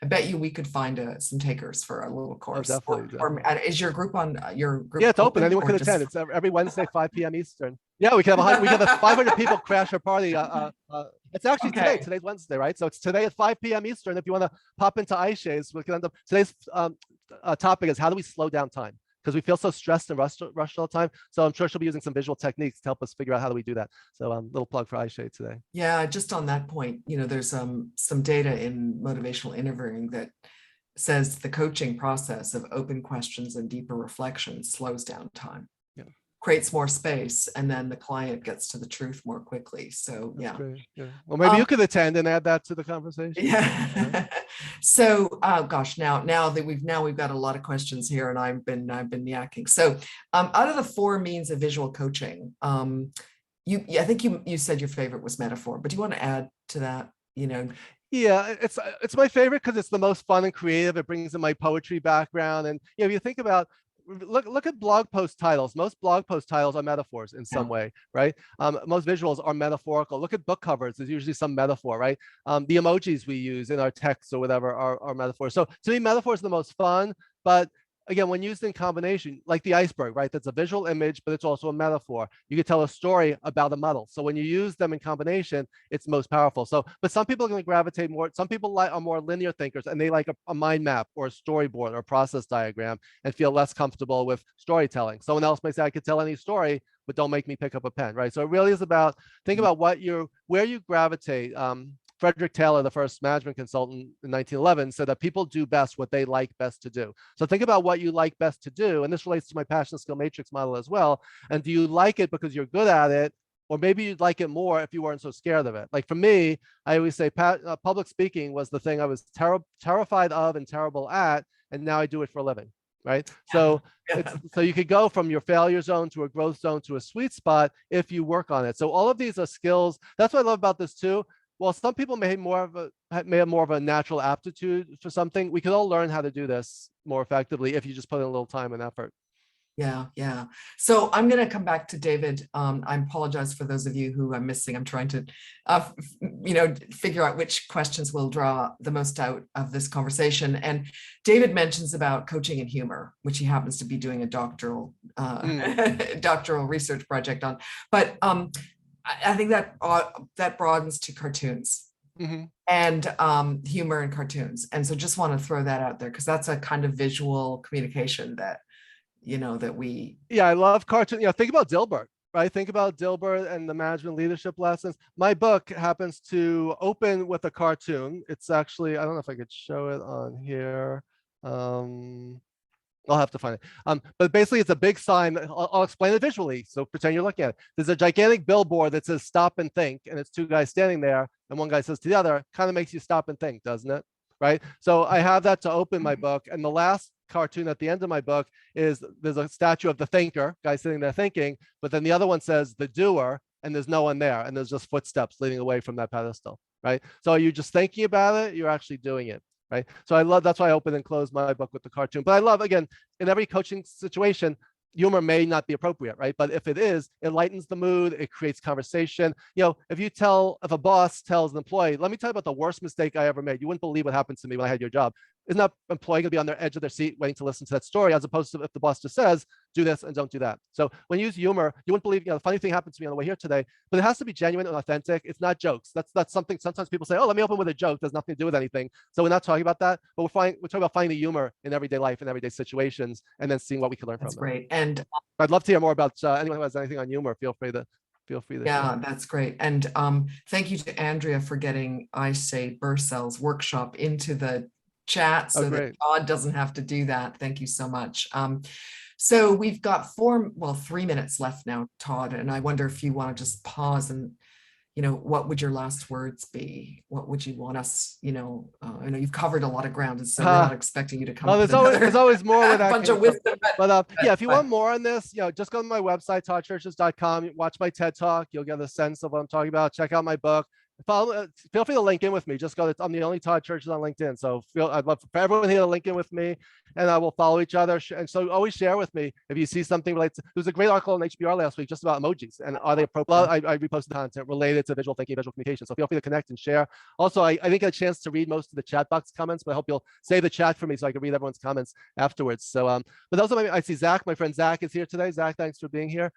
bet you we could find some takers for a little course. Definitely. Or is your group on your group? Yeah, it's open. Anyone can attend. It's every Wednesday, 5 p.m. Eastern. Yeah, we can have 500 people crash our party. It's actually today. Today's Wednesday, right? So it's today at 5 p.m. Eastern. If you want to pop into Aisha's, we can end up. Today's topic is how do we slow down time? Because we feel so stressed and rushed all the time. So I'm sure she'll be using some visual techniques to help us figure out how do we do that. So little plug for Aisha today. Yeah, just on that point, there's some data in motivational interviewing that says the coaching process of open questions and deeper reflection slows down time. Yeah. Creates more space, and then the client gets to the truth more quickly. So yeah. Well, maybe you could attend and add that to the conversation. Yeah. So gosh, now that we've got a lot of questions here, and I've been yakking. So out of the 4 means of visual coaching, I think you said your favorite was metaphor, but do you want to add to that? Yeah, it's my favorite because it's the most fun and creative. It brings in my poetry background, and if you think about look at blog post titles. Most blog post titles are metaphors in some way, right? Most visuals are metaphorical. Look at book covers. There's usually some metaphor, right? The emojis we use in our texts or whatever are metaphors. So to me, metaphor is the most fun, but again, when used in combination, like the iceberg, right? That's a visual image, but it's also a metaphor. You could tell a story about a metal. So when you use them in combination, it's most powerful. So, but some people are going to gravitate more. Some people are more linear thinkers, and they like a mind map or a storyboard or a process diagram and feel less comfortable with storytelling. Someone else may say, I could tell any story, but don't make me pick up a pen, right? So it really is about, think about where you gravitate. Frederick Taylor, the first management consultant in 1911, said that people do best what they like best to do. So think about what you like best to do. And this relates to my passion skill matrix model as well. And do you like it because you're good at it? Or maybe you'd like it more if you weren't so scared of it. Like for me, I always say public speaking was the thing I was terrified of and terrible at. And now I do it for a living, right? So so you could go from your failure zone to a growth zone to a sweet spot if you work on it. So all of these are skills. That's what I love about this too. Well, some people may have more of a natural aptitude for something. We could all learn how to do this more effectively if you just put in a little time and effort. Yeah. So I'm going to come back to David. I apologize for those of you who I'm missing. I'm trying to, figure out which questions will draw the most out of this conversation. And David mentions about coaching and humor, which he happens to be doing a doctoral research project on. But I think that broadens to cartoons and humor and cartoons. And so just want to throw that out there because that's a kind of visual communication that, that we. Yeah, I love cartoon. Think about Dilbert, right? Think about Dilbert and the management leadership lessons. My book happens to open with a cartoon. It's actually, I don't know if I could show it on here. I'll have to find it. But basically, it's a big sign. I'll explain it visually. So pretend you're looking at it. There's a gigantic billboard that says "Stop and Think," and it's 2 guys standing there, and one guy says to the other, "Kind of makes you stop and think, doesn't it?" Right? So I have that to open my book, and the last cartoon at the end of my book is there's a statue of the thinker, guy sitting there thinking, but then the other one says the doer, and there's no one there, and there's just footsteps leading away from that pedestal. Right? So are you just thinking about it? You're actually doing it. Right. So that's why I open and close my book with the cartoon. But I love, again, in every coaching situation, humor may not be appropriate, right? But if it is, it lightens the mood, it creates conversation. If a boss tells an employee, let me tell you about the worst mistake I ever made. You wouldn't believe what happened to me when I had your job. Isn't that employee going to be on their edge of their seat waiting to listen to that story, as opposed to if the boss just says, do this and don't do that. So when you use humor, you wouldn't believe, the funny thing happened to me on the way here today, but it has to be genuine and authentic. It's not jokes. That's something sometimes people say, oh, let me open with a joke. There's nothing to do with anything. So we're not talking about that, but we're talking about finding the humor in everyday life and everyday situations, and then seeing what we can learn from them. That's great. And I'd love to hear more about anyone who has anything on humor. Feel free to yeah, share. that's great. And thank you to Andrea for getting I Say Burcell's workshop into the chat so that Todd doesn't have to do that. Thank you so much. So we've got 3 minutes left now, Todd, and I wonder if you want to just pause and you know, what would your last words be? What would you want us, you know, I know you've covered a lot of ground, and so we're not expecting you to come Oh, up with there's always more where that bunch came of from. wisdom. But yeah, if you want more on this, you know, just go to my website, toddchurches.com, watch my TED Talk. You'll get a sense of what I'm talking about. Check out my book. Feel free to link in with me. Just go to, I'm the only Todd Churches on LinkedIn. So I'd love for everyone here to link in with me, and I will follow each other. And so always share with me if you see something related to, there was a great article on HBR last week just about emojis and are they appropriate. I reposted content related to visual thinking, visual communication. So feel free to connect and share. Also, I didn't get a chance to read most of the chat box comments, but I hope you'll save the chat for me so I can read everyone's comments afterwards. So, but also I see Zach, my friend Zach is here today. Zach, thanks for being here.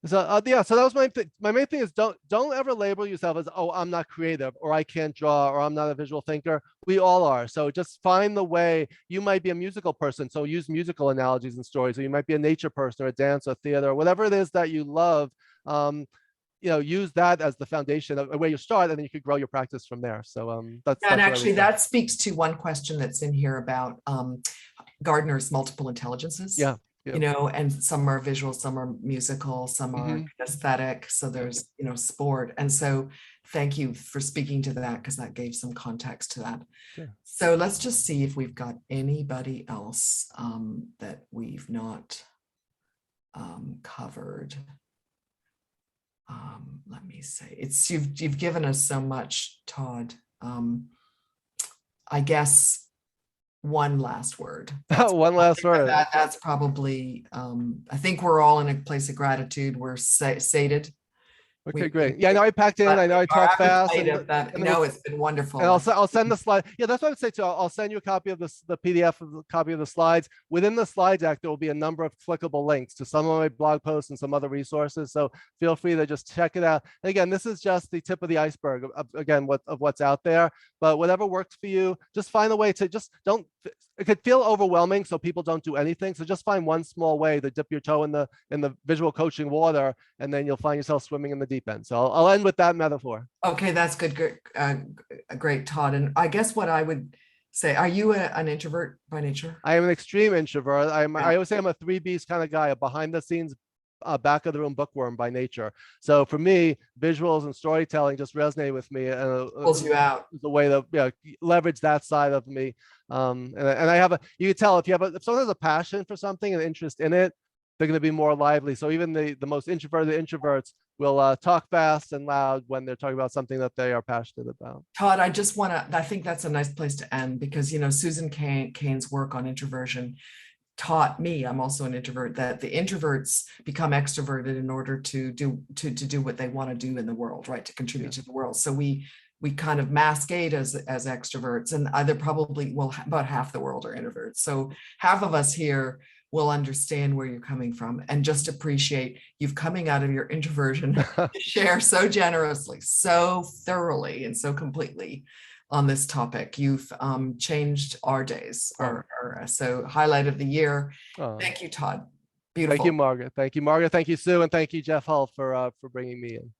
Yeah, so that was my thing. My main thing is don't ever label yourself as, oh, I'm not creative, or I can't draw, or I'm not a visual thinker. We all are. So just find the way. You might be a musical person, so use musical analogies and stories, or you might be a nature person, or a dance, or theater, or whatever it is that you love. You know, use that as the foundation of where you start, and then you could grow your practice from there. So that's and actually that speaks to one question that's in here about Gardner's multiple intelligences. Yeah. You know, and some are visual, some are musical, some are aesthetic. So there's, you know, sport. And so thank you for speaking to that, because that gave some context to that. Sure. So let's just see if we've got anybody else that we've not covered. Let me say, it's you've given us so much, Todd. I guess one last word. One last word. That's probably, I think we're all in a place of gratitude. We're sated. Okay, great. Yeah, I know I packed in. I know I talked fast. No, it's been wonderful. And I'll send the slide. Yeah, that's what I would say too. I'll send you a copy of the PDF of the copy of the slides. Within the slide deck, there will be a number of clickable links to some of my blog posts and some other resources. So feel free to just check it out. And again, this is just the tip of the iceberg of what's out there. But whatever works for you, just find a way to just don't. It could feel overwhelming, so people don't do anything. So just find one small way to dip your toe in the visual coaching water, and then you'll find yourself swimming in the deep end. So I'll end with that metaphor. Okay, that's good. Great, Todd. And I guess what I would say, are you an introvert by nature? I am an extreme introvert. I always say I'm a 3Bs kind of guy, a behind the scenes, back of the room bookworm by nature. So for me, visuals and storytelling just resonate with me, and pulls you out. The way to leverage that side of me. And I have you can tell if someone has a passion for something and interest in it, they're going to be more lively. So even the most introverted introverts will talk fast and loud when they're talking about something that they are passionate about. Todd, I think that's a nice place to end, because, you know, Susan Cain's work on introversion taught me, I'm also an introvert, that the introverts become extroverted in order to do what they want to do in the world, right? To contribute to the world. So we kind of masquerade as extroverts, and either probably, well, about half the world are introverts. So half of us here will understand where you're coming from, and just appreciate you've coming out of your introversion to share so generously, so thoroughly, and so completely on this topic. You've changed our days, so highlight of the year. Thank you, Todd. Beautiful. Thank you, Margaret. Thank you, Margaret. Thank you, Sue, and thank you, Jeff Hull, for bringing me in.